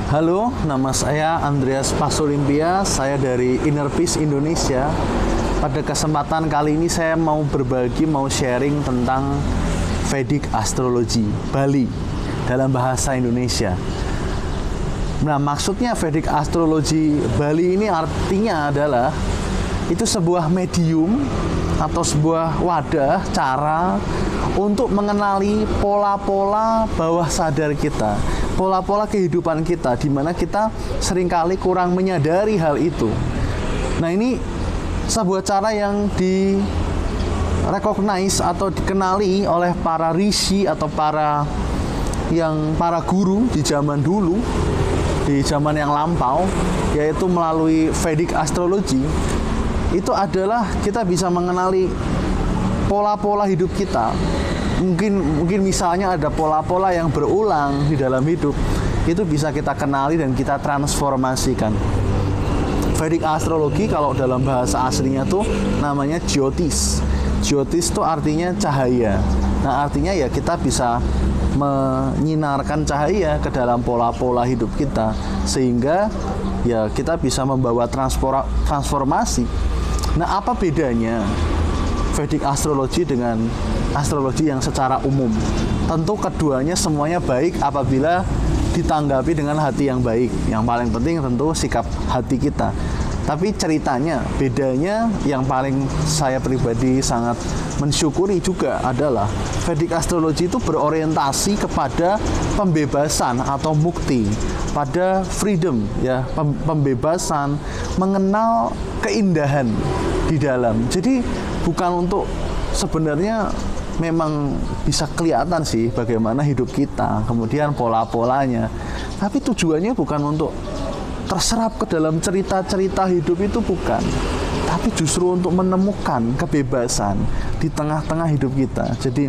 Halo, nama saya Andreas Pasolimpia, saya dari Inner Peace Indonesia. Pada kesempatan kali ini saya mau berbagi, mau sharing tentang Vedic Astrology Bali dalam bahasa Indonesia. Nah, maksudnya Vedic Astrology Bali ini artinya adalah itu sebuah medium atau sebuah wadah, cara untuk mengenali pola-pola bawah sadar kita, pola-pola kehidupan kita, di mana kita seringkali kurang menyadari hal itu. Nah, ini sebuah cara yang recognize atau dikenali oleh para rishi atau para guru di zaman dulu, di zaman yang lampau, yaitu melalui Vedic Astrology. Itu adalah kita bisa mengenali pola-pola hidup kita. Mungkin misalnya ada pola-pola yang berulang di dalam hidup, itu bisa kita kenali dan kita transformasikan. Vedic Astrology kalau dalam bahasa aslinya tuh namanya Jyotis. Jyotis itu artinya cahaya. Nah, artinya ya kita bisa menyinarkan cahaya ke dalam pola-pola hidup kita, sehingga ya kita bisa membawa transformasi. Nah, apa bedanya Vedic Astrology dengan astrologi yang secara umum? Tentu keduanya semuanya baik apabila ditanggapi dengan hati yang baik. Yang paling penting tentu sikap hati kita. Tapi ceritanya, bedanya yang paling saya pribadi sangat mensyukuri juga adalah Vedic Astrology itu berorientasi kepada pembebasan atau mukti, pada freedom, ya, pembebasan, mengenal keindahan di dalam. Jadi bukan untuk sebenarnya memang bisa kelihatan sih bagaimana hidup kita, kemudian pola-polanya. Tapi tujuannya bukan untuk terserap ke dalam cerita-cerita hidup, itu bukan. Tapi justru untuk menemukan kebebasan di tengah-tengah hidup kita. Jadi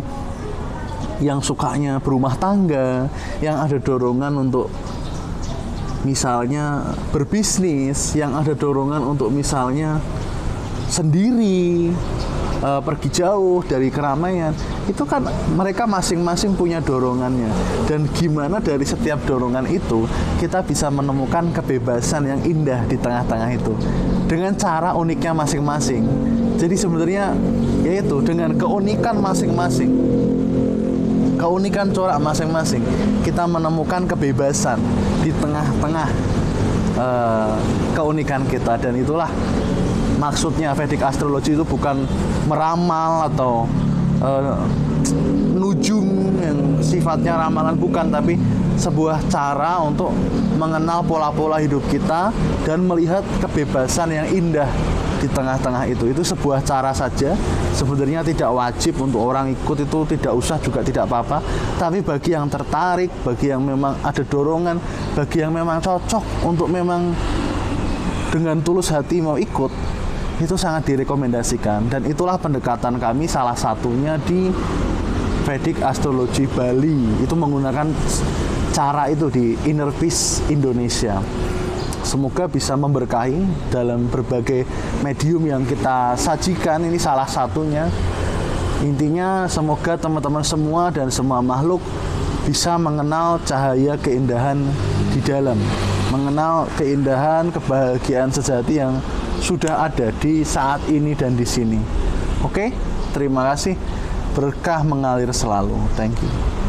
yang sukanya berumah tangga, yang ada dorongan untuk misalnya berbisnis, yang ada dorongan untuk misalnya sendiri, pergi jauh dari keramaian, itu kan mereka masing-masing punya dorongannya. Dan gimana dari setiap dorongan itu kita bisa menemukan kebebasan yang indah di tengah-tengah itu dengan cara uniknya masing-masing. Jadi sebenarnya yaitu dengan keunikan masing-masing, keunikan corak masing-masing, kita menemukan kebebasan di tengah-tengah keunikan kita. Dan itulah maksudnya Vedic Astrology itu bukan meramal atau nujum yang sifatnya ramalan, bukan, tapi sebuah cara untuk mengenal pola-pola hidup kita dan melihat kebebasan yang indah di tengah-tengah itu. Itu sebuah cara saja, sebenarnya tidak wajib untuk orang ikut, itu tidak usah juga, tidak apa-apa. Tapi bagi yang tertarik, bagi yang memang ada dorongan, bagi yang memang cocok untuk memang dengan tulus hati mau ikut, itu sangat direkomendasikan. Dan itulah pendekatan kami, salah satunya di Vedic Astrology Bali, itu menggunakan cara itu di Inner Peace Indonesia. Semoga bisa memberkahi dalam berbagai medium yang kita sajikan. Ini salah satunya. Intinya semoga teman-teman semua dan semua makhluk bisa mengenal cahaya keindahan di dalam, mengenal keindahan, kebahagiaan sejati yang sudah ada di saat ini dan di sini. Oke, terima kasih. Berkah mengalir selalu. Thank you.